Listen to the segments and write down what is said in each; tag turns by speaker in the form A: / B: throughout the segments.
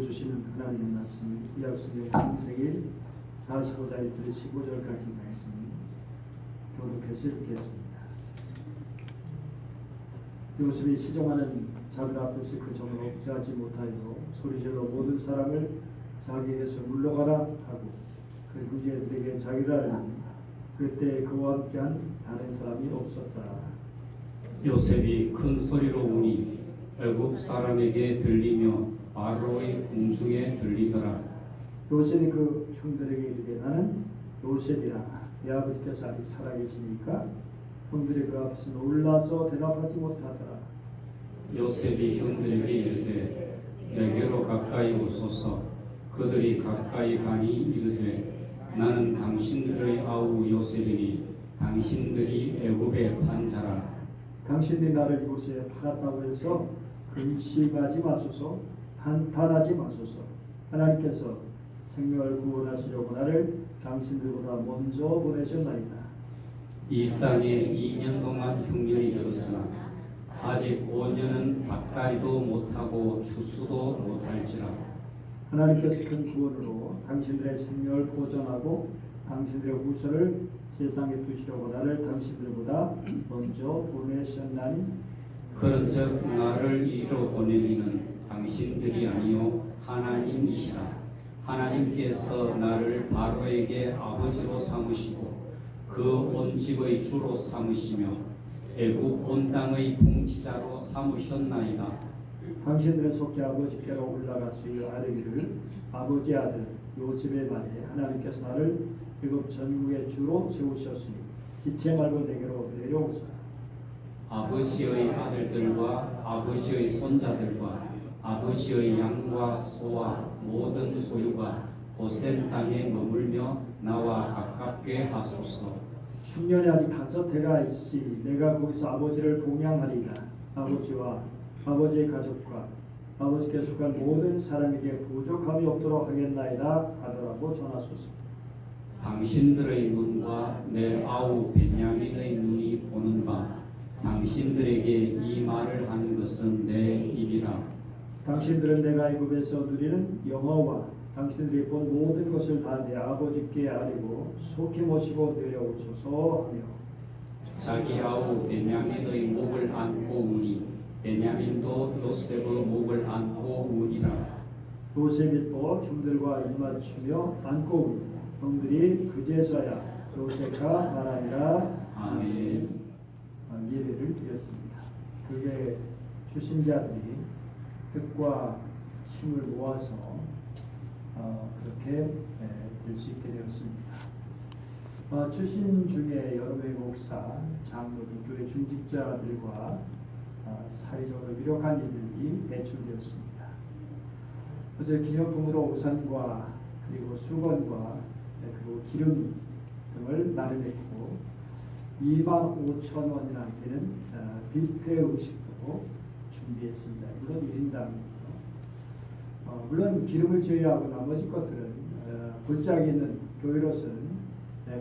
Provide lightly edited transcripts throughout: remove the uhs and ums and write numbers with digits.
A: 주시는 하나님의 말씀, 구약성경 창세기 45장 15절까지 말씀 교독해서 읽겠습니다. 요셉이 시종하는 자들 앞에서 그 점을 억제하지 못하여 소리질러 모든 사람을 자기에게서 물러가라 하고 그 형제들에게 자기를 알리니 그때 그와 함께한 다른 사람이 없었다.
B: 요셉이 큰 소리로 우니 애굽 사람에게 들리며 바로의 궁중에 들리더라.
A: 요셉이 그 형들에게 이르되 나는 요셉이라. 내 아버지께서 아직 살아계시니까 형들이 그 앞에서 놀라서 대답하지 못하더라.
B: 요셉이 형들에게 이르되 내게로 가까이 오소서. 그들이 가까이 가니 이르되 나는 당신들의 아우 요셉이니 당신들이 애굽에 판 자라.
A: 당신들이 나를 이곳에 팔았다고 해서 근심하지 마소서, 한탄하지 마소서. 하나님께서 생명을 구원하시려고 나를 당신들보다 먼저 보내셨나이다.
B: 이 땅에 2년 동안 흉년이 들었으나 아직 5년은 밭갈이도 못하고 추수도 못할지라.
A: 하나님께서 큰 구원으로 당신들의 생명을 보존하고 당신들의 후손을 세상에 두시려고 나를 당신들보다 먼저 보내셨나니.
B: 그런즉 나를 이리로 보내기는 당신들이 아니요 하나님이시라. 하나님께서 나를 바로에게 아버지로 삼으시고 그 온 집의 주로 삼으시며 애굽 온 땅의 통치자로 삼으셨나이다.
A: 당신들은 속히 아버지께로 올라가서 아뢰기를 아버지 아들 요셉의 말에 하나님께서 나를 애굽 전국의 주로 세우셨으니 지체 말고 내게로 내려오사.
B: 아버지의 아들들과 아버지의 손자들과 아버지의 양과 소와 모든 소유가 고센 땅에 머물며 나와 가깝게 하소서.
A: 흉년이 아직 5해가 있으니 내가 거기서 아버지를 공양하리라. 아버지와 아버지의 가족과 아버지께 속한 모든 사람에게 부족함이 없도록 하겠나이다 하더라고 전하소서.
B: 당신들의 눈과 내 아우 베냐민의 눈이 보는 바 당신들에게 이 말을 하는 것은 내 입이라.
A: 당신들은 내가 애굽에서 누리는 영화와 당신들이 본 모든 것을 다 내 아버지께 아뢰고 속히 모시고 내려오소서 하며
B: 자기 아우 베냐민의 목을 안고 우니 베냐민도 요셉의 목을 안고 우니라.
A: 요셉이 또 형들과 입맞추며 안고 우니 형들이 그제서야 요셉과 말하니라.
B: 아멘.
A: 예배를 드렸습니다. 그게 출신자들이 뜻과 힘을 모아서 그렇게 될 수 있게 되었습니다. 출신 중에 여러 명의 목사, 장로들, 교회 중직자들과 사회적으로 유력한 이들이 배출되었습니다. 어제 기념품으로 우산과 그리고 수건과 그리고 기름 등을 나눠냈고 25,000원이나 되는 뷔페 음식도 준비했습니다. 물론 1인당입니다. 물론 기름을 제외하고 나머지 것들은 골짜기 있는 교회로서는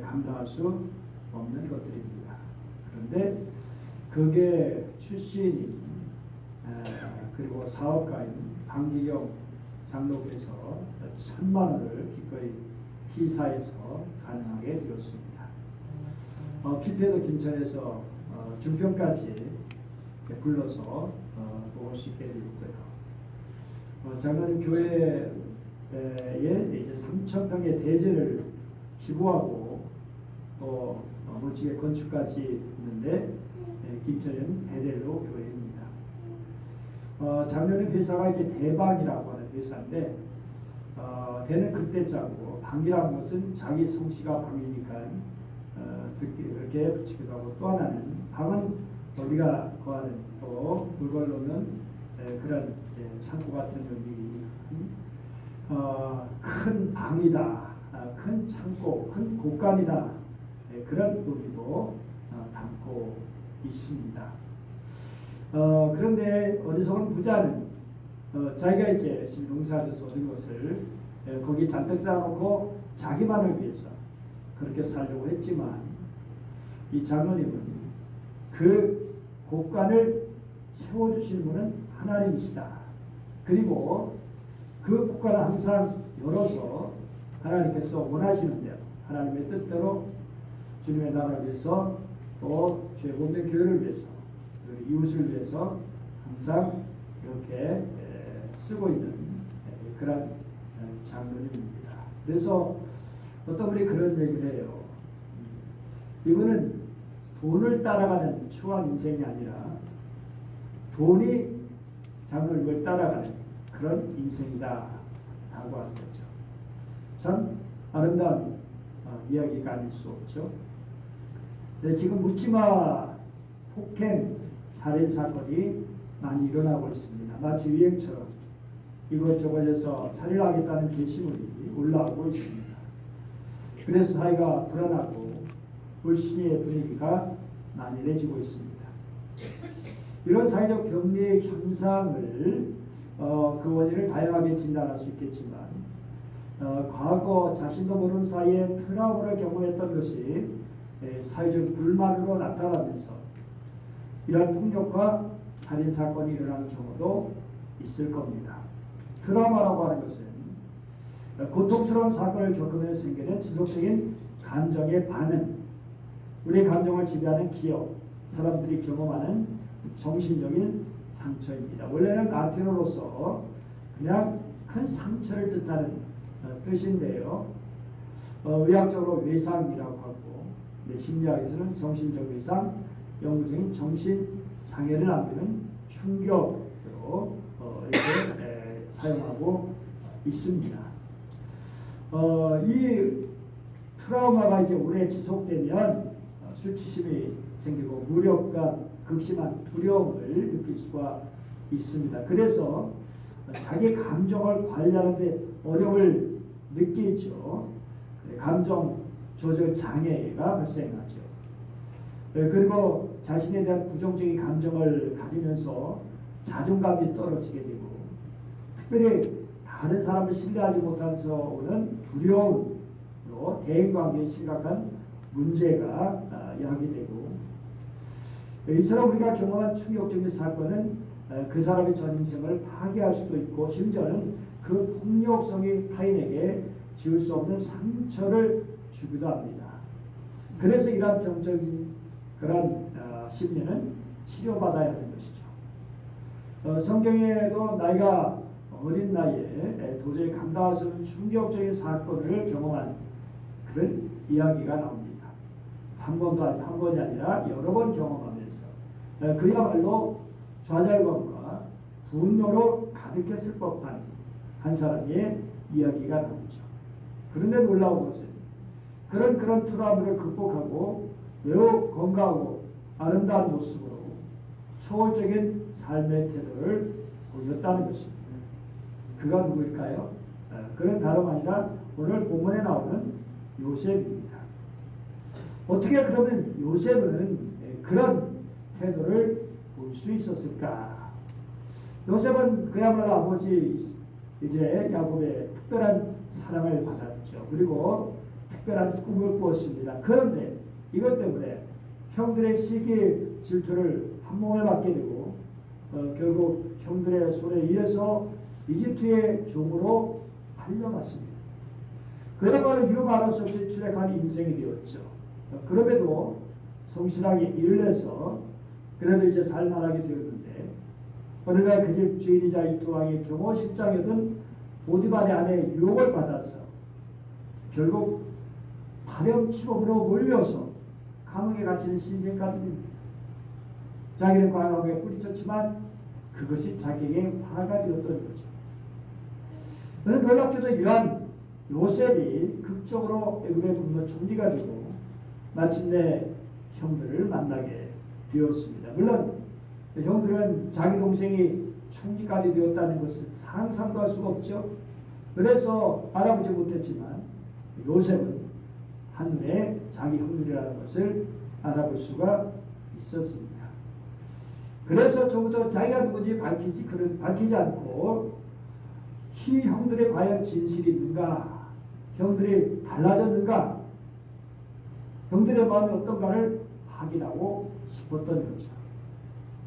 A: 감당할 수 없는 것들입니다. 그런데 그게 출신인 그리고 사업가인 방기경 장로께서 1,000만 원을 기꺼이 희사해서 가능하게 되었습니다. 피폐도 김천에서 중평까지 불러서 보고 싶게 되었고요. 장로님 교회에 이제 3,000평의 대지를 기부하고 또 멋지게 건축까지 있는데 김천은 베델로 교회입니다. 장로님 회사가 이제 대방이라고 하는 회사인데 대는 그때자고 방이라는 것은 자기 성씨가 방이니까 그렇게 붙이기도 하고 또 하나는 방은 우리가 거하는 또 물건을 놓는 그런 창고 같은 의미, 큰 방이다, 큰 창고, 큰 곳간이다, 그런 의미도 담고 있습니다. 그런데 어리석은 부자는 자기가 이제 열심히 농사져서 얻은 것을 거기 잔뜩 쌓아놓고 자기만을 위해서 그렇게 살려고 했지만 이 장로님은 그 곳간을 채워주시는 분은 하나님이시다. 그리고 그 국가를 항상 열어서 하나님께서 원하시는 대로 하나님의 뜻대로 주님의 나라를 위해서 또 죄 없는 교회를 위해서 이웃을 위해서 항상 이렇게 쓰고 있는 그런 장로님입니다. 그래서 어떤 분이 그런 얘기를 해요. 이분은 돈을 따라가는 추한 인생이 아니라 돈이 장로님을 따라가는 그런 인생이다 라고 하는 거죠. 참 아름다운 이야기가 아닐 수 없죠. 네, 지금 묻지마 폭행 살인 사건이 많이 일어나고 있습니다. 마치 유행처럼 이것저것에서 살인하겠다는 게시물이 올라오고 있습니다. 그래서 사회가 불안하고 불신의 분위기가 만연해지고 있습니다. 이런 사회적 병리의 현상을 그 원인을 다양하게 진단할 수 있겠지만 과거 자신도 모르는 사이에 트라우마를 경험했던 것이 사회적 불만으로 나타나면서 이러한 폭력과 살인 사건이 일어나는 경우도 있을 겁니다. 트라우마라고 하는 것은 고통스러운 사건을 겪으면서 생기는 지속적인 감정의 반응, 우리의 감정을 지배하는 기억, 사람들이 경험하는 정신적인 상처입니다. 원래는 라틴어로서 그냥 큰 상처를 뜻하는 뜻인데요. 의학적으로 외상이라고 하고 심리학에서는 정신적 외상, 영구적인 정신 장애를 남기는 충격으로 이렇게 사용하고 있습니다. 이 트라우마가 이제 오래 지속되면 수치심이 생기고 무력과 극심한 두려움을 느낄 수가 있습니다. 그래서 자기 감정을 관리하는 데 어려움을 느끼죠. 감정 조절 장애가 발생하죠. 그리고 자신에 대한 부정적인 감정을 가지면서 자존감이 떨어지게 되고 특별히 다른 사람을 신뢰하지 못해서 오는 두려움으로 대인관계에 심각한 문제가 야기되고 이처럼 우리가 경험한 충격적인 사건은 그 사람의 전 인생을 파괴할 수도 있고 심지어는 그 폭력성이 타인에게 지울 수 없는 상처를 주기도 합니다. 그래서 이러한 정적인 그런 심리는 치료받아야 하는 것이죠. 성경에도 나이가 어린 나이에 도저히 감당할 수 없는 충격적인 사건을 경험한 그런 이야기가 나옵니다. 한 번이 아니라 여러 번 경험하면서 그야말로 좌절감과 분노로 가득했을 법한 한 사람의 이야기가 나오죠. 그런데 놀라운 것은 그런 트라우마를 극복하고 매우 건강하고 아름다운 모습으로 초월적인 삶의 태도를 보였다는 것입니다. 그가 누구일까요? 그는 다름 아니라 오늘 본문에 나오는 요셉입니다. 어떻게 그러면 요셉은 그런 태도를 볼 수 있었을까? 요셉은 그야말로 아버지 이제 야곱의 특별한 사랑을 받았죠. 그리고 특별한 꿈을 꾸었습니다. 그런데 이것 때문에 형들의 시기 질투를 한 몸에 받게 되고 결국 형들의 손에 의해서 이집트의 종으로 팔려갔습니다. 그야말로 이루 말할 수 없이 추락한 인생이 되었죠. 그럼에도 성실하게 일을 해서 그래도 이제 살만하게 되었는데 어느 날 그 집 주인이자 이투 왕의 경호 실장이었던 보디발의 아내 유혹을 받아서 결국 파렴치범으로 몰려서 감옥에 갇히는 신생가입니다. 자기는 광야에 뿌리쳤지만 그것이 자기에게 화가 되었던 거죠. 그런데 놀랍게도 이러한 요셉이 극적으로 애굽의 국민 총리가 되고 마침내 형들을 만나게 되었습니다. 물론 형들은 자기 동생이 총리까지 되었다는 것을 상상도 할 수가 없죠. 그래서 알아보지 못했지만 요셉은 한눈에 자기 형들이라는 것을 알아볼 수가 있었습니다. 그래서 처음부터 자기가 누군지 밝히지 않고 이 형들의 과연 진실이 있는가, 형들이 달라졌는가, 형들의 마음이 어떤가를 확인하고 싶었던 거죠.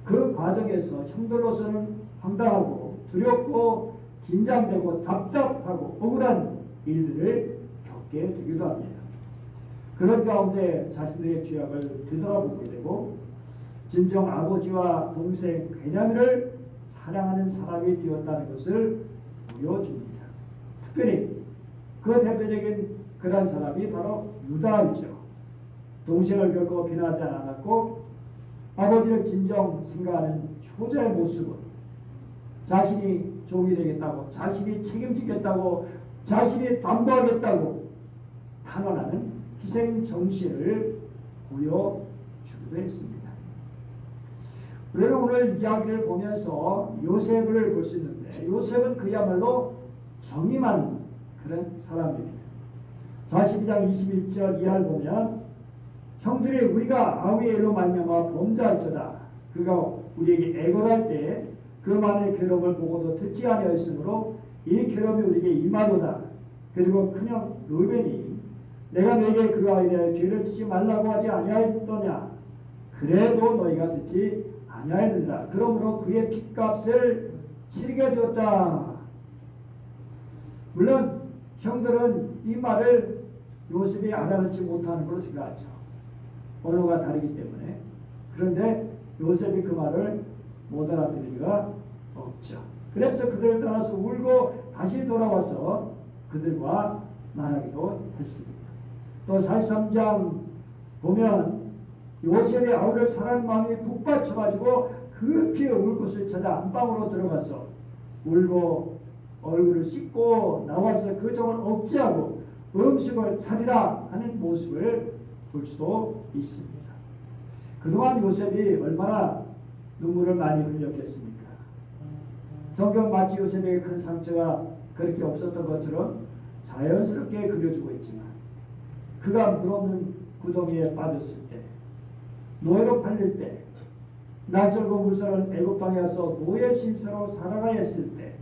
A: 그 과정에서 형들로서는 황당하고 두렵고 긴장되고 답답하고 억울한 일들을 겪게 되기도 합니다. 그런 가운데 자신들의 죄악을 되돌아보게 되고 진정 아버지와 동생 베냐민을 사랑하는 사람이 되었다는 것을 보여줍니다. 특별히 그 대표적인 그런 사람이 바로 유다이죠. 동생을 결코 비난하지 않았고 아버지를 진정 생각하는 효자의 모습은 자신이 종이 되겠다고, 자신이 책임지겠다고, 자신이 담보하겠다고 탄원하는 희생 정신을 보여주기도 했습니다. 우리는 오늘 이야기를 보면서 요셉을 볼 수 있는데 요셉은 그야말로 정의만 그런 사람입니다. 42장 21절 이하를 보면 형들이 우리가 아우의 일로 말미암아 범죄하였도다. 그가 우리에게 애걸할 때 그만의 괴로움을 보고도 듣지 아니하였으므로 이 괴로움이 우리에게 임하도다. 그리고 큰형 르벤이 내가 너에게 그 아이에 대하여 죄를 짓지 말라고 하지 아니하였더냐. 그래도 너희가 듣지 아니하였느니라. 그러므로 그의 핏값을 치르게 되었다. 물론 형들은 이 말을 요셉이 알아듣지 못하는 걸로 생각하죠. 언어가 다르기 때문에. 그런데 요셉이 그 말을 못 알아들을 리가 없죠. 그래서 그들을 떠나서 울고 다시 돌아와서 그들과 말하기도 했습니다. 또 43장 보면 요셉의 아우를 사랑하는 마음이 북받쳐가지고 급히 울 곳을 찾아 안방으로 들어가서 울고 얼굴을 씻고 나와서 그 정을 억제하고 음식을 차리라 하는 모습을 볼 수도 있습니다. 그동안 요셉이 얼마나 눈물을 많이 흘렸겠습니까? 성경 마치 요셉에게 큰 상처가 그렇게 없었던 것처럼 자연스럽게 그려주고 있지만 그가 물없는 구덩이에 빠졌을 때, 노예로 팔릴 때, 낯설고 물서는 애굽 땅에 와서 노예 신세로 살아가야 했을 때,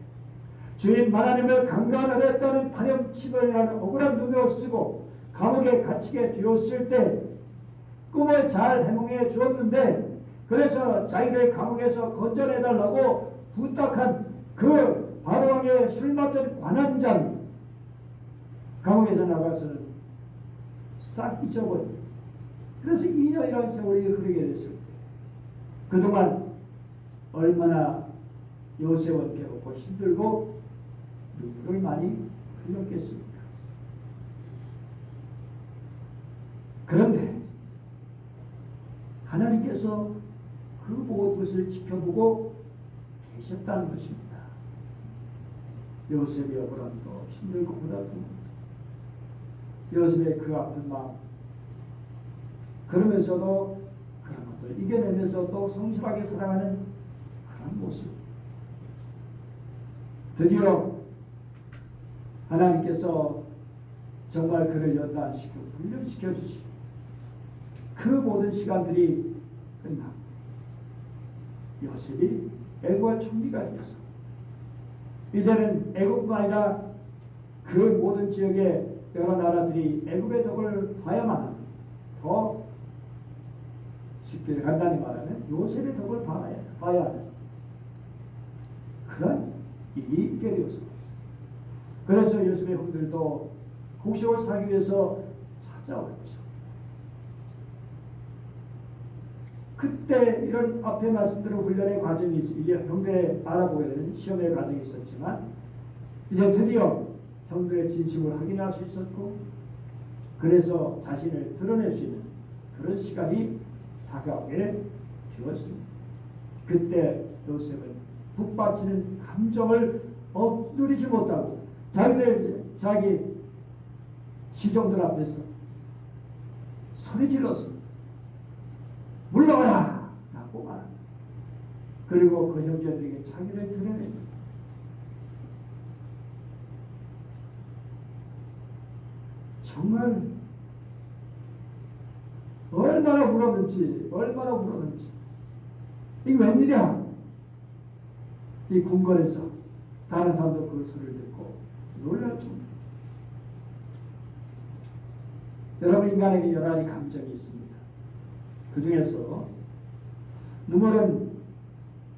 A: 주인 하나님을 강간하였다는 파렴치벌이라는 억울한 누명을 쓰고 감옥에 갇히게 되었을 때 꿈을 잘 해몽해 주었는데, 그래서 자기를 감옥에서 건져내달라고 부탁한 그 바로왕의 술 맡던 관원장이 감옥에서 나가서는 싹 잊어버린. 그래서 2년이라는 세월이 흐르게 됐을 때 그동안 얼마나 요셉은 괴롭고 힘들고 눈물을 많이 흘렸겠습니까? 그런데 하나님께서 그 모든 것을 지켜보고 계셨다는 것입니다. 요셉이 억울함도 힘들고 고달픔도 요셉의 그 아픈 마음, 그러면서도 그런 것들 이겨내면서도 성실하게 살아가는 그런 모습. 드디어 하나님께서 정말 그를 연단시키고 훈련시켜 주시고 그 모든 시간들이 끝나고 요셉이 애굽의 총리가 되어서 이제는 애굽뿐 아니라 그 모든 지역의 여러 나라들이 애굽의 덕을 봐야만 합니다. 더 쉽게 간단히 말하면 요셉의 덕을 봐야 하는 그런 일이 있게 되었습니다. 그래서 요셉의 형들도 곡식을 사기 위해서 찾아왔죠. 그때 이런 앞에 말씀드린 훈련의 과정이 이게 형들의 알아보게 되는 시험의 과정이 있었지만 이제 드디어 형들의 진심을 확인할 수 있었고 그래서 자신을 드러낼 수 있는 그런 시간이 다가오게 되었습니다. 그때 요셉은 북받치는 감정을 억누르지 못하고 자기 시종들 앞에서 소리 질렀습니다. 물러가라! 라고 말합니다. 그리고 그 형제들에게 자기를 드러냅니다. 정말 얼마나 울었는지 이게 웬일이야? 이 궁궐에서 다른 사람도 그 소리를 듣고 놀랐죠. 여러분, 인간에게 여러 가지 감정이 있습니다. 그 중에서 눈물은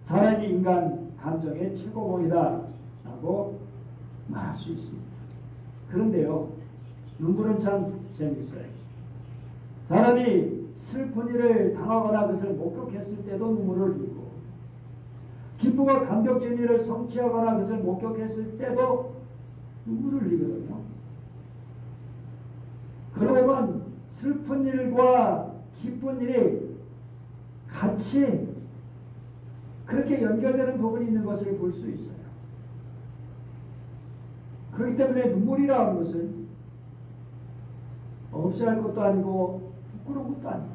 A: 사람이 인간 감정의 최고봉이다 라고 라고 말할 수 있습니다. 그런데요, 눈물은 참 재밌어요. 사람이 슬픈 일을 당하거나 그것을 목격했을 때도 눈물을 흘리고, 기쁨과 감격적인 일을 성취하거나 그것을 목격했을 때도 눈물을 흘리거든요. 그러고 보면 슬픈 일과 기쁜 일이 같이 그렇게 연결되는 부분이 있는 것을 볼 수 있어요. 그렇기 때문에 눈물이라는 것은 없어야 할 것도 아니고 부끄러운 것도 아니고,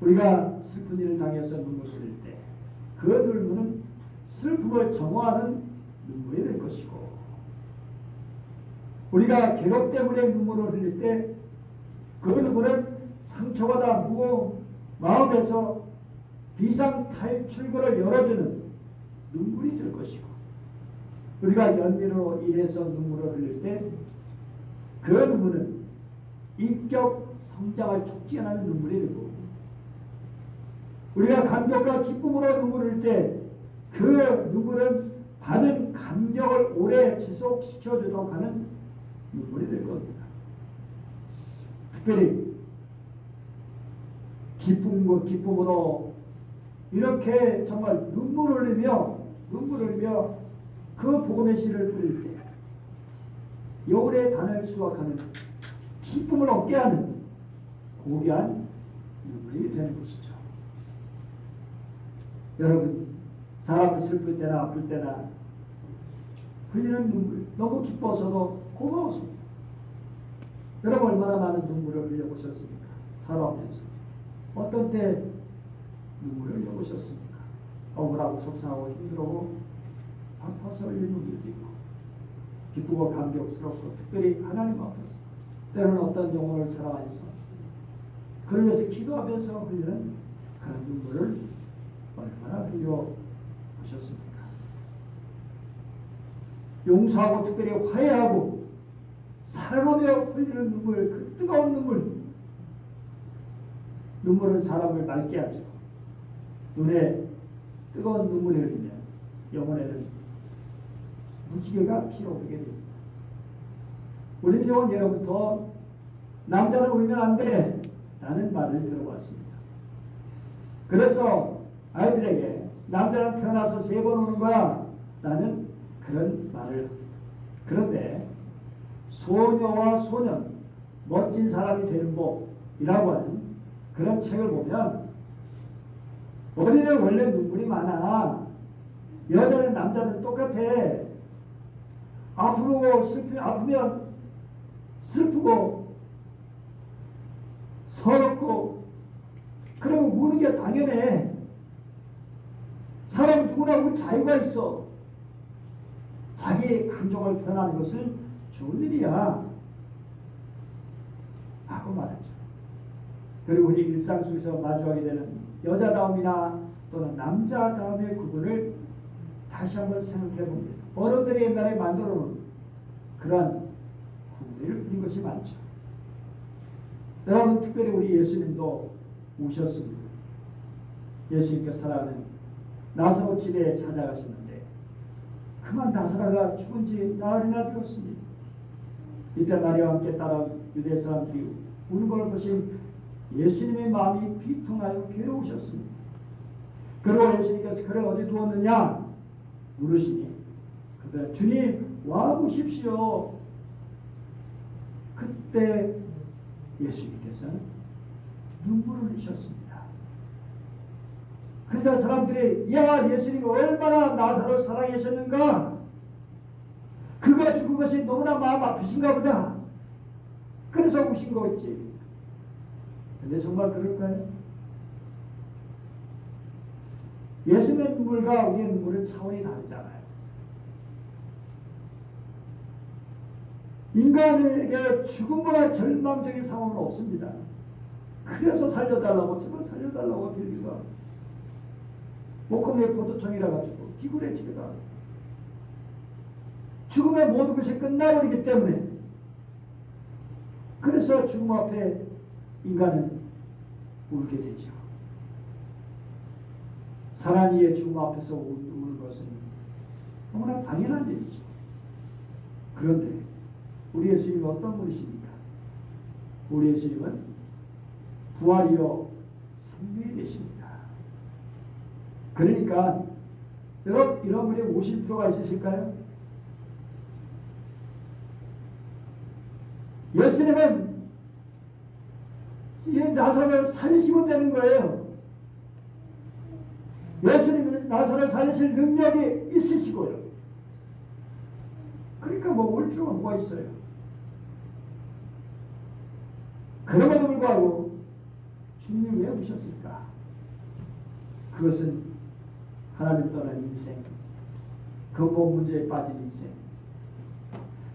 A: 우리가 슬픈 일을 당해서 눈물을 흘릴 때 그 눈물은 슬픔을 정화하는 눈물이 될 것이고, 우리가 괴롭 때문에 눈물을 흘릴 때 그 눈물은 상처받아 무거운 마음에서 비상 탈출구를 열어주는 눈물이 될 것이고, 우리가 연민으로 인해서 눈물을 흘릴 때 그 눈물은 인격 성장을 촉진하는 눈물이 되고, 우리가 감격과 기쁨으로 눈물을 흘릴 때 그 눈물은 받은 감격을 오래 지속시켜 주도록 하는 눈물이 될 겁니다. 특별히 기쁨으로 이렇게 정말 눈물을 흘리며 그 복음의 씨를 뿌릴 때 영혼의 단을 수확하는 기쁨을 얻게 하는 고귀한 눈물이 되는 것이죠. 여러분, 사람이 슬플 때나 아플 때나 흘리는 눈물, 너무 기뻐서도 고마웠습니다. 여러분, 얼마나 많은 눈물을 흘려보셨습니까? 살아오면서 어떤 때 눈물을 흘려보셨습니까? 억울하고 속상하고 힘들고 아파서 흘리는 눈물도 있고, 기쁘고 감격스럽고 특별히 하나님 앞에서, 때로는 어떤 영혼을 사랑하면서 그를 위해서 기도하면서 흘리는 그런 눈물을 얼마나 흘려보셨습니까? 용서하고 특별히 화해하고 사랑하며 흘리는 눈물, 그 뜨거운 눈물은 사람을 맑게 하죠. 눈에 뜨거운 눈물이 흐르면 영혼에는 무지개가 피어오르게 됩니다. 우리 민족은 예로부터 남자는 울면 안 돼 라는 말을 들어봤습니다. 그래서 아이들에게 남자는 태어나서 3번 우는 거야 라는 그런 말을. 그런데 소녀와 소년, 멋진 사람이 되는 법이라고 하는 그런 책을 보면 어린애는 원래 눈물이 많아. 여자는 남자는 똑같아. 아프면 슬프고 서럽고 그러면 우는 게 당연해. 사람 누구나 울 자유가 있어. 자기 감정을 표현하는 것은 좋은 일이야 라고 말하죠. 그리고 우리 일상 속에서 마주하게 되는 여자다움이나 또는 남자다움의 구분을 다시 한번 생각해 봅니다. 어른들이 옛날에 만들어 놓은 그러한 구분을 그린 것이 많죠. 여러분, 특별히 우리 예수님도 우셨습니다. 예수님께서 살아가는 나사로 집에 찾아가시는데 그만 나사로가 죽은 지 나흘이나 되었습니다. 이때 마리아와 함께 따라온 유대 사람들이 우는 걸 보신 예수님의 마음이 비통하여 괴로우셨습니다. 그리고 예수님께서 그를 어디 두었느냐 물으시니 그들 주님 와보십시오. 그때 예수님께서는 눈물을 흘리셨습니다. 그래서 사람들이 야, 예수님이 얼마나 나사로를 사랑해 주셨는가, 그가 죽은 것이 너무나 마음 아프신가 보다, 그래서 우신 거겠지. 근데 정말 그럴까요? 예수님의 눈물과 우리의 눈물은 차원이 다르잖아요. 인간에게 죽음보다 절망적인 상황은 없습니다. 그래서 살려달라고, 제발 살려달라고 빌기도 하고, 목금에 포도청이라 가지고 기굴에 집에다 죽음의 모든 것이 끝나버리기 때문에, 그래서 죽음 앞에 인간은 울게 되죠. 사나이의 죽음 앞에서 우는 것은 너무나 당연한 일이죠. 그런데 우리 예수님은 어떤 분이십니까? 우리 예수님은 부활이요 생명이 되십니다. 그러니까 여러분 이런 분이 오실 필요가 있으실까요? 예수님은 이 나사로를 살리시면 되는 거예요. 예수님은 나사로를 살리실 능력이 있으시고요. 그러니까 뭐 올 필요가 뭐가 있어요. 그럼에도 불구하고 주님이 왜 오셨을까? 그것은 하나님 떠난 인생, 근본 문제에 빠진 인생,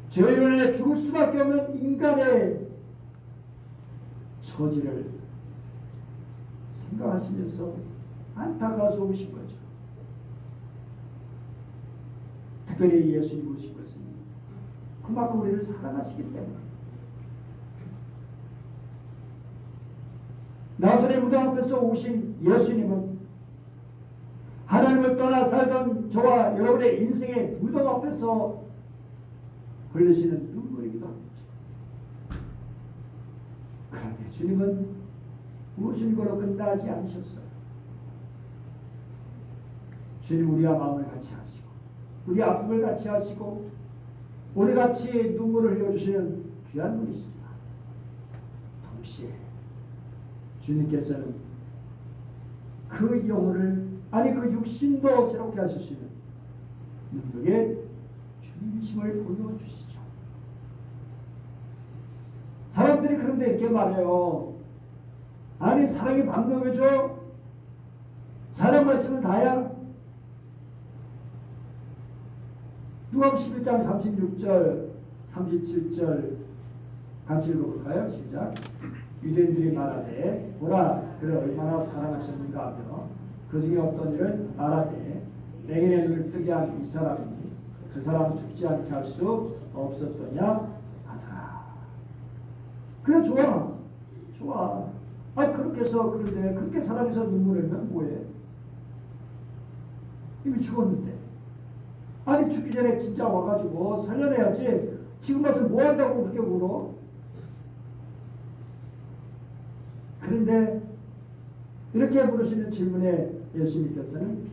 A: 죄로 인해 죽을 수밖에 없는 인간의 처지를 생각하시면서 안타까워서 오신 거죠. 특별히 예수님 오신 것은 그만큼 우리를 사랑하시기 때문에. 나사렛 무덤 앞에서 오신 예수님은 하나님을 떠나 살던 저와 여러분의 인생의 무덤 앞에서 흘리시는 눈물이기도 합니다. 그런데 주님은 무슨 거로 끝나지 않으셨어요. 주님 우리와 마음을 같이 하시고 우리 아픔을 같이 하시고 우리 같이 눈물을 흘려주시는 귀한 분이시지만 동시에 주님께서는 그 영혼을 아니 그 육신도 새롭게 하실 수 있는 능력의 주님이심을 보여주시죠. 사람들이 그런데 이렇게 말해요. 아니 사랑이 방법이죠. 사랑 말씀은 다야. 누가복음 11장 36절 37절 같이 읽어볼까요? 시작. 유대인들이 말하되 보라 그를 얼마나 사랑하셨는가 하며 그 중에 어떤 일은 말하되 맹인의 눈을 뜨게 한 이 사람이 그 사람 죽지 않게 할 수 없었더냐 하더라. 그래 좋아. 아 그렇게 해서 그런데 그렇게 사랑해서 눈물을 흘리면 뭐해? 이미 죽었는데. 아니 죽기 전에 진짜 와가지고 살려내야지. 지금 와서 뭐 한다고 그렇게 울어? 그런데 이렇게 물으시는 질문에 예수님께서는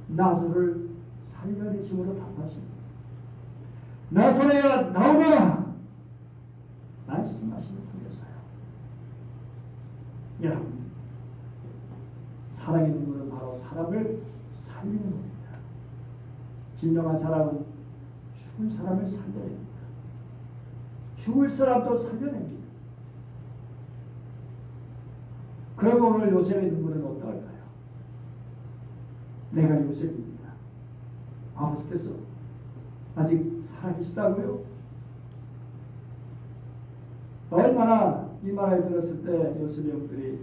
A: 나사로를 살려내심으로 답하십니다. 나사로야 나오너라 말씀하시는 통해서요. 여러분 사랑의 눈물은 바로 사람을 살리는 겁니다. 진정한 사랑은 죽은 사람을 살려냅니다. 죽을 사람도 살려냅니다. 그러면 오늘 요셉의 눈물은 어떨까요? 내가 요셉입니다. 아버지께서 아직 살아계시다고요? 얼마나 이 말을 들었을 때 요셉의 형들이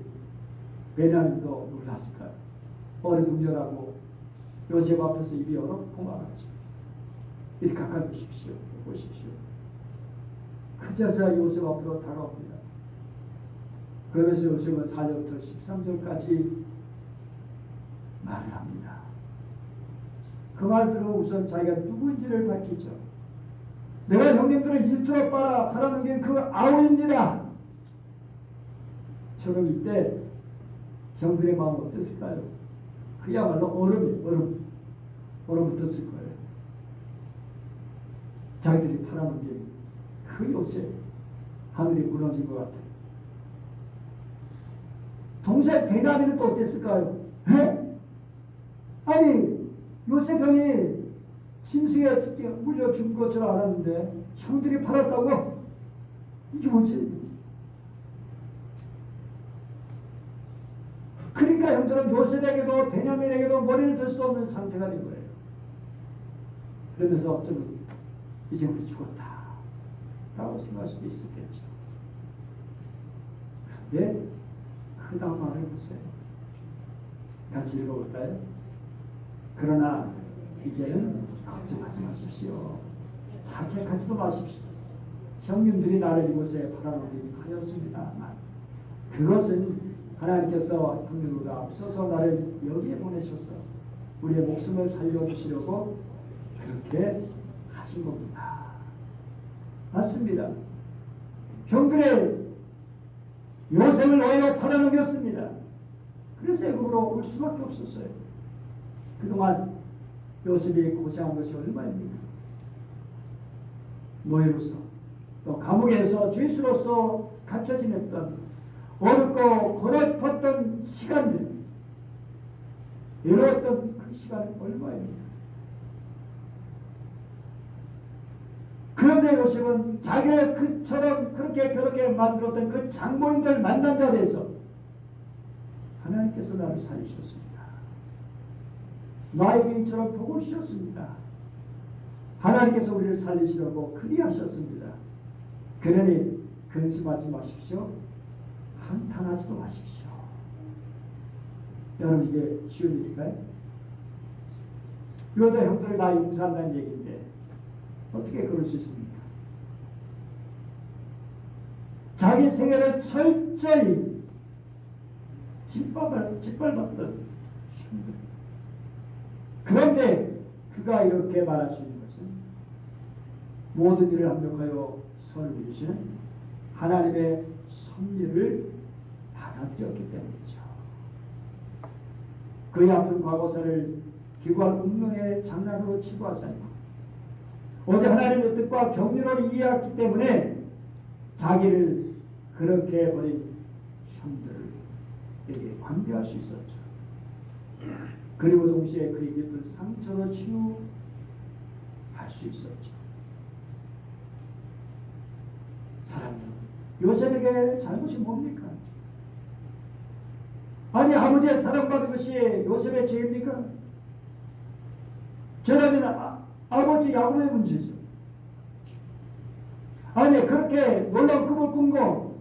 A: 베냐민도 놀랐을까요? 어리둥절하고 요셉 앞에서 입이 얼었고 말하죠. 이리 가까이 보십시오. 그제서야 요셉 앞으로 다가옵니다. 그러면서 요셉은 4절부터 13절까지 말을 합니다. 그 말 들어 우선 자기가 누구인지를 밝히죠. 내가 형님들을 이집트로 빨아가라는 게 그 아우입니다. 저는 이때 형들의 마음 어땠을까요? 그야말로 얼어붙었을 거예요. 자기들이 팔아넘긴 그 요셉, 하늘이 무너진 것 같은. 동생 베냐민은 또 어땠을까요? 에? 아니 요셉 형이 짐승에 물려 죽은 것처럼 알았는데 형들이 팔았다고? 이게 뭐지? 그러니까 형들은 요셉에게도 베냐민에게도 머리를 들 수 없는 상태가 된 거예요. 그러면서 어쩌면 이제 우리 죽었다 라고 생각할 수도 있었겠죠. 그런데 그 다음 말을 보세요. 같이 읽어볼까요? 그러나 이제는 걱정하지 마십시오. 자책하지도 마십시오. 형님들이 나를 이곳에 팔아넘기게 하였습니다만 그것은 하나님께서 형님보다 앞서서 나를 여기에 보내셔서 우리의 목숨을 살려주시려고 그렇게 하신 겁니다. 맞습니다. 형들의 요셉을 노예로 팔아넘겼습니다. 그래서 애굽으로 올 수밖에 없었어요. 그동안 요셉이 고생한 것이 얼마입니까? 노예로서 또 감옥에서 죄수로서 갇혀 지냈던 어렵고 고달팠던 시간들, 외로웠던 그 시간은 얼마입니까? 그런데 요셉은 자기를 그처럼 그렇게 만들었던 그 장모인들 만난 자리에서 하나님께서 나를 살리셨습니다. 나에게 이처럼 복을 주셨습니다. 하나님께서 우리를 살리시려고 그리하셨습니다. 그러니 근심하지 마십시오. 한탄하지도 마십시오. 여러분, 이게 쉬운 일일까요? 유다 형들을 다 용서한다는 얘기인데 어떻게 그럴 수 있습니까? 자기 생애를 철저히 짓밟았던 형들. 그런데 그가 이렇게 말할 수 있는 것은 모든 일을 합력하여 선을 이루시는 하나님의 섭리를 받아들였기 때문이죠. 그의 아픈 과거사를 기구한 운명의 장난으로 치부하지 않고 오직 하나님의 뜻과 경륜을 이해했기 때문에 자기를 그렇게 버린 형들에게 관대할 수 있었죠. 그리고 동시에 그의 깊은 상처로 치유할 수 있었죠. 사랑하는 요셉에게 잘못이 뭡니까? 아니, 아버지의 사랑받은 것이 요셉의 죄입니까? 죄라면 아버지 야곱의 문제죠. 아니, 그렇게 놀라운 꿈을 꾼 거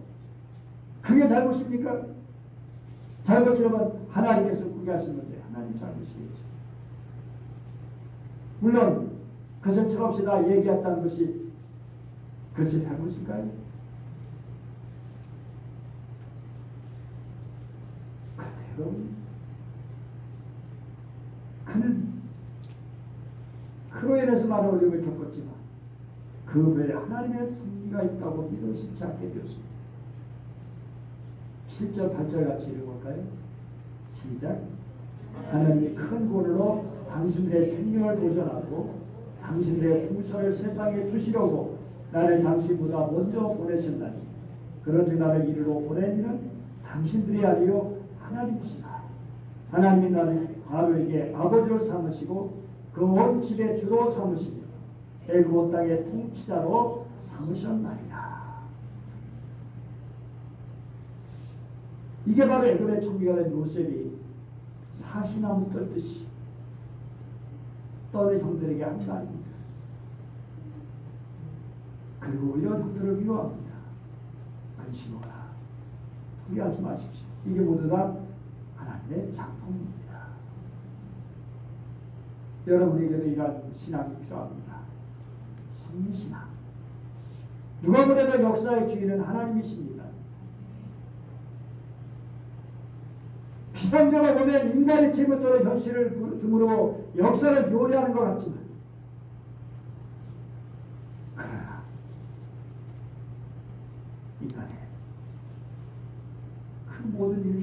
A: 그게 잘못입니까? 잘못이라면 하나님께서 꾸게 하신 건데 하나님 잘못이겠죠. 물론 그것을 철없이 다 얘기했다는 것이 그것이 잘못일까요? 그런데 그는 그로 인해서 많은 어려움을 겪었지만 그 외에 하나님의 섭리가 있다고 믿어지지 않게 되었습니다. 7절 8절 같이 읽어볼까요? 시작. 하나님이 큰 권으로 당신들의 생명을 보존하고 당신들의 후손을 세상에 두시려고 나를 당신보다 먼저 보내셨나니 그런즉 나를 이리로 보낸 이는 당신들이 아니요 하나님이시다. 하나님이 나를 바로에게 아버지로 삼으시고 그 온 집의 주로 삼으시며 애굽 땅의 통치자로 삼으셨나이다. 이게 바로 애굽의 총리가 된 요셉이 사시나무 떨듯이 떠는 형들에게 한 말입니다. 그리고 이런 형들을 위로합니다. 근심하라. 포기하지 마십시오. 이게 모두 다 하나님의 작품입니다. 여러분에게도 이러한 신앙이 필요합니다. 성리신앙. 누가 보내도 역사의 주인은 하나님이십니다. 비상적으로 보면 인간이 지금부터 현실을 중으로 역사를 요리하는 것 같지만 그러나 인간의 그 모든 일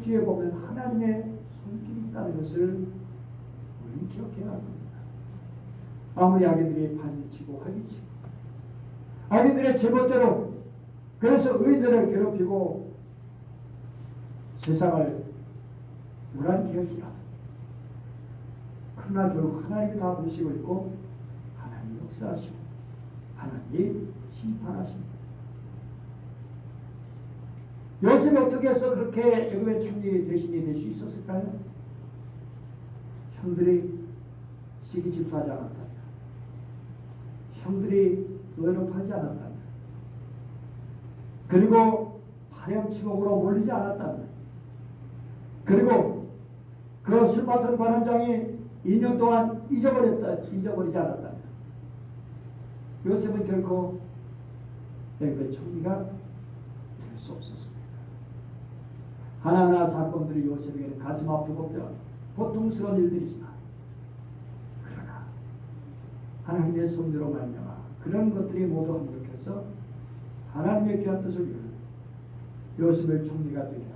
A: 뒤에 보면 하나님의 손길이 있다는 것을 우리는 기억해야 합니다. 아무리 악인들이 반미치고 활기치고 악인들의 제멋대로 그래서 의인들을 괴롭히고 세상을 무난히 할지라도 그러나 결국 하나님이 다 보시고 있고 하나님이 역사하시고 하나님이 심판하십니다. 요셉이 어떻게 해서 그렇게 애굽의 총리 대신이 될 수 있었을까요? 형들이 시기 질투하지 않았다면, 형들이 노예롭하지 않았다면, 그리고 파렴치곡으로 몰리지 않았다면, 그리고 그 술 맡은 관원장이 2년 동안 잊어버리지 않았다면 요셉은 결코 애굽의 총리가 될 수 없었습니다. 하나하나 사건들이 요셉에게는 가슴 아프고 고통스러운 일들이지만 그러나 하나님의 손으로 말미암아 그런 것들이 모두 합력해서 하나님의 귀한 뜻을 이루는 요셉을 총리가 되게 하는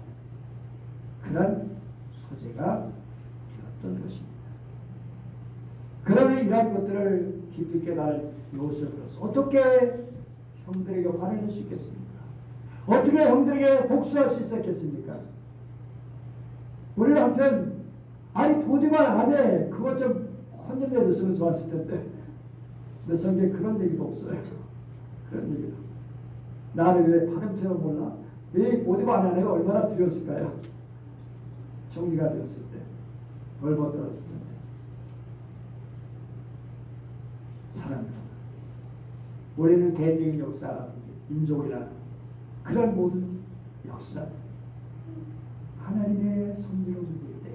A: 그런 소재가 되었던 것입니다. 그러면 이러한 것들을 깊이 깨달은 요셉으로서 어떻게 형들에게 화를 낼 수 있겠습니까? 어떻게 형들에게 복수할 수 있었겠습니까? 우리는 한편 아니 보디발 안에 그것 좀 혼내줬으면 좋았을 텐데 내 성경에 그런 얘기도 없어요. 그런 얘기도. 나를 왜 파렴치로 몰라? 이 보디발 안에가 얼마나 두려웠을까요? 총리가 되었을 때 벌벌 떨었을 텐데 사람들 우리는 개인적인 역사, 민족이라는 그런 모든 역사 하나님의 손으로 누릴 때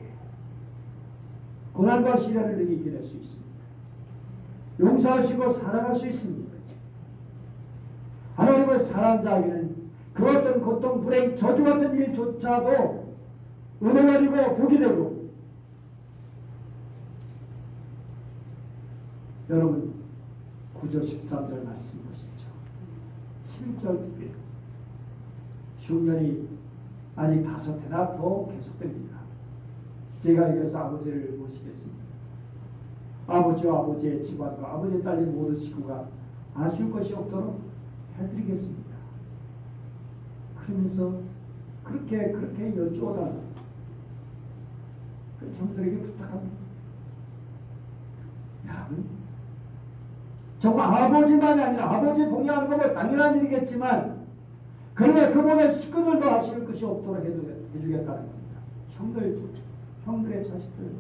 A: 고난과 시련을 능히 이겨낼 수 있습니다. 용서하시고 사랑할 수 있습니다. 하나님을 사랑하는 자에게는 그 어떤 고통, 불행, 저주 같은 일조차도 은혜가 되고 복이 되고 여러분 9절 13절 말씀 보시죠. 11절 특biệt 흉년이 아직 5해나 더 계속됩니다. 제가 여기서 아버지를 모시겠습니다. 아버지와 아버지의 집안과 아버지의 딸린 모든 식구가 아쉬울 것이 없도록 해드리겠습니다. 그러면서 그렇게 여쭈어달라 그 형들에게 부탁합니다. 여러분 정말 아버지만이 아니라 아버지 봉양하는 건 당연한 일이겠지만 그러나 그보다 식구들도 아쉬울 것이 없도록 해주겠다는 겁니다. 형들의 자식들.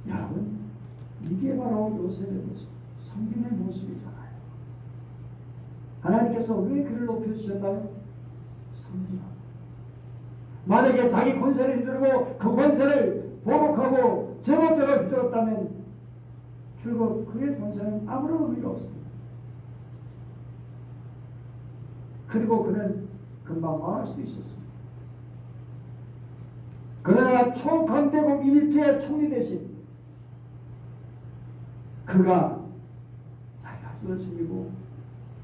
A: 여러분 이게 바로 요셉의 모습, 성경의 모습이잖아요. 하나님께서 왜 그를 높여주셨나요? 성경. 만약에 자기 권세를 휘두르고 그 권세를 보복하고 제멋대로 휘둘렀다면 결국 그의 권세는 아무런 의미가 없습니다. 그리고 그는 금방 망할 수도 있었습니다. 그러나 초강대국 이집트의 총리 대신 그가 자기가 주를 챙기고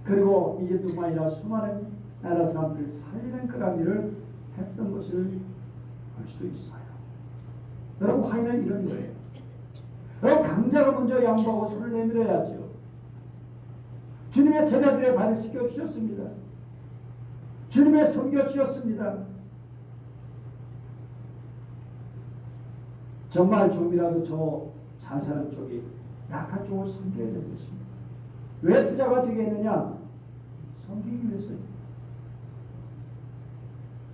A: 그리고 이집트뿐만 아니라 수많은 나라 사람들을 살리는 그런 일을 했던 것을 볼 수 있어요. 여러분 화해는 이런 거예요. 여러분 강자가 먼저 양보하고 손을 내밀어야죠. 주님의 제자들의 발을 씻겨주셨습니다. 주님의 섬겨주셨습니다. 정말 좀이라도 저 자살한 쪽이 약한 쪽을 섬겨야 되는 것입니다. 왜 투자가 되겠느냐? 섬기기 위해서입니다.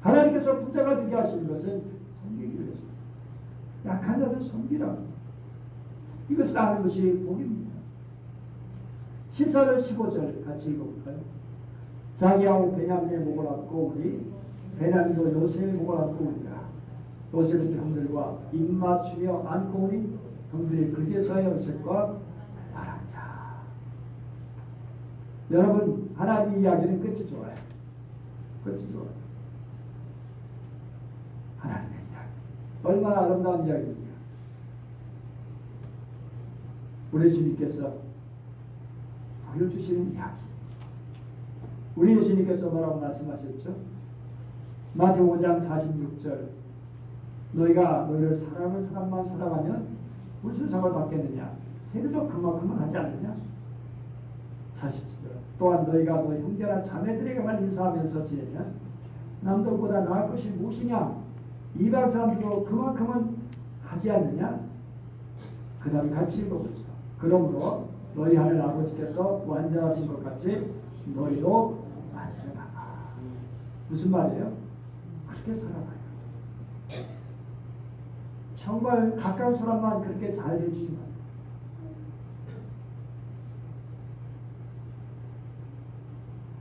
A: 하나님께서 부자가 되게 하시는 것은 섬기기 위해서입니다. 약한 자들 섬기라. 이것을 아는 것이 복입니다. 14절 15절 같이 읽어볼까요? 자기하고 베냐민의 목을 안고 오니 베냐민도 요셉의 목을 안고 오니라. 요셉은 형들과 입맞추며 안고 오니 형들이 그제서야 요셉과 말합니다. 여러분 하나님의 이야기는 끝이 좋아요. 끝이 좋아요. 하나님의 이야기 얼마나 아름다운 이야기입니까? 우리 주님께서 보여주시는 이야기. 우리 예수님께서 뭐라고 말씀하셨죠? 마태복음 5장 46절 너희가 너희를 사랑하는 사람만 사랑하면 무슨 상을 받겠느냐? 세례도 그만큼은 하지 않느냐? 47절 또한 너희가 너희 형제나 자매들에게만 인사하면서 지내면 남들보다 나을 것이 무엇이냐? 이방 사람들도 그만큼은 하지 않느냐? 그 다음에 같이 읽어보죠. 그러므로 너희 하늘 아버지께서 완전하신 것 같이 너희도 완전하라. 무슨 말이에요? 그렇게 살아가요. 정말 가까운 사람만 그렇게 잘 해주지만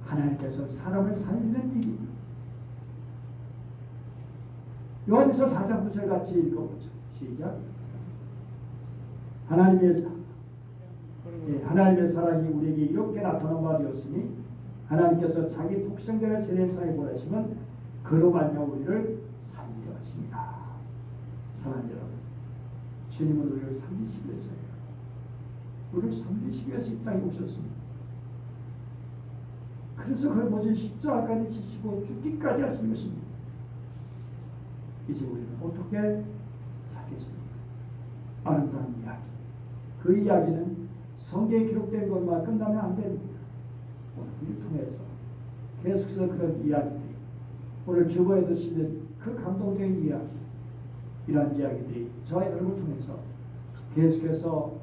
A: 하나님께서 사람을 살리는 일이 요한에서 4장 9절 같이 읽어보죠. 시작. 하나님의 사랑이 우리에게 이렇게 나타난 바 되었으니 하나님께서 자기 독생자를 세상에 보내시면 그로 말미암아 우리를 살리려 하십니다. 사랑하는 여러분, 주님은 우리를 살리시기 위해서예요. 우리를 살리시기 위해서 이 땅에 오셨습니다. 그래서 그 모진 십자가까지 지시고 죽기까지 하신 것입니다. 이제 우리는 어떻게 살겠습니까? 아름다운 이야기. 그 이야기는 성경에 기록된 것만 끝나면 안 됩니다. 오늘 통해서 계속해서 그런 이야기들이, 오늘 주보에 드시는 그 감동적인 이야기, 이러한 이야기들이 저의 얼굴을 통해서 계속해서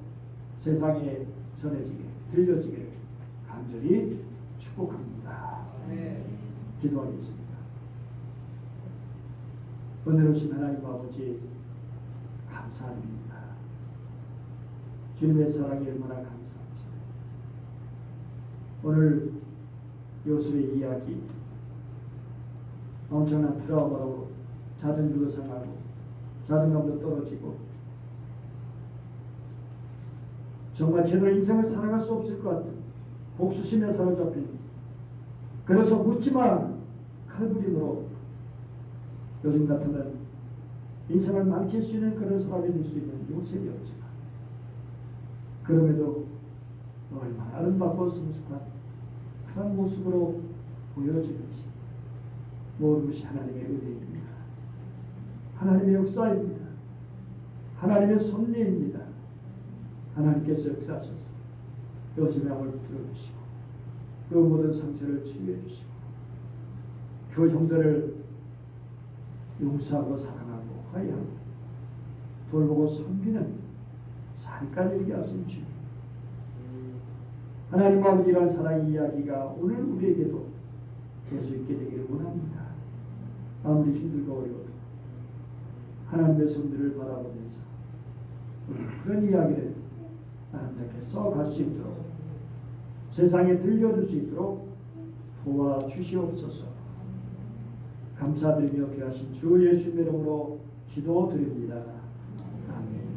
A: 세상에 전해지게, 들려지기를 간절히 축복합니다. 기도하겠습니다. 은혜로우신 하나님 아버지, 감사드립니다. 주님의 사랑이 얼마나 감사한지. 오늘 요셉의 이야기, 엄청난 트라우마로 자존심도 상하고 자존감도 떨어지고 정말 제대로 인생을 살아갈 수 없을 것 같은 복수심에 사로잡힌, 그래서 묻지마 칼부림으로 요즘 같으면 인생을 망칠 수 있는 그런 사람이 될 수 있는 요셉이었지만, 그럼에도 얼마나 아름답고 성숙한 그런 모습으로 보여지는지 모든 것이 하나님의 은혜입니다. 하나님의 역사입니다. 하나님의 섭리입니다. 하나님께서 역사하셔서 요셉의 마음을 들어주시고 그 모든 상처를 치유해 주시고 그 형들을 용서하고 사랑하고 화해하고 돌보고 섬기는 자리까지 이르게 하신 주님, 하나님 아버지라는 사랑의 이야기가 오늘 우리에게도 계속 있게 되기를 원합니다. 아무리 힘들고 어려워도 하나님의 손들을 바라보면서 그런 이야기를 아름답게 써갈 수 있도록, 세상에 들려줄 수 있도록 도와주시옵소서. 감사드리며 귀하신 주 예수님의 이름으로 기도드립니다. 아멘.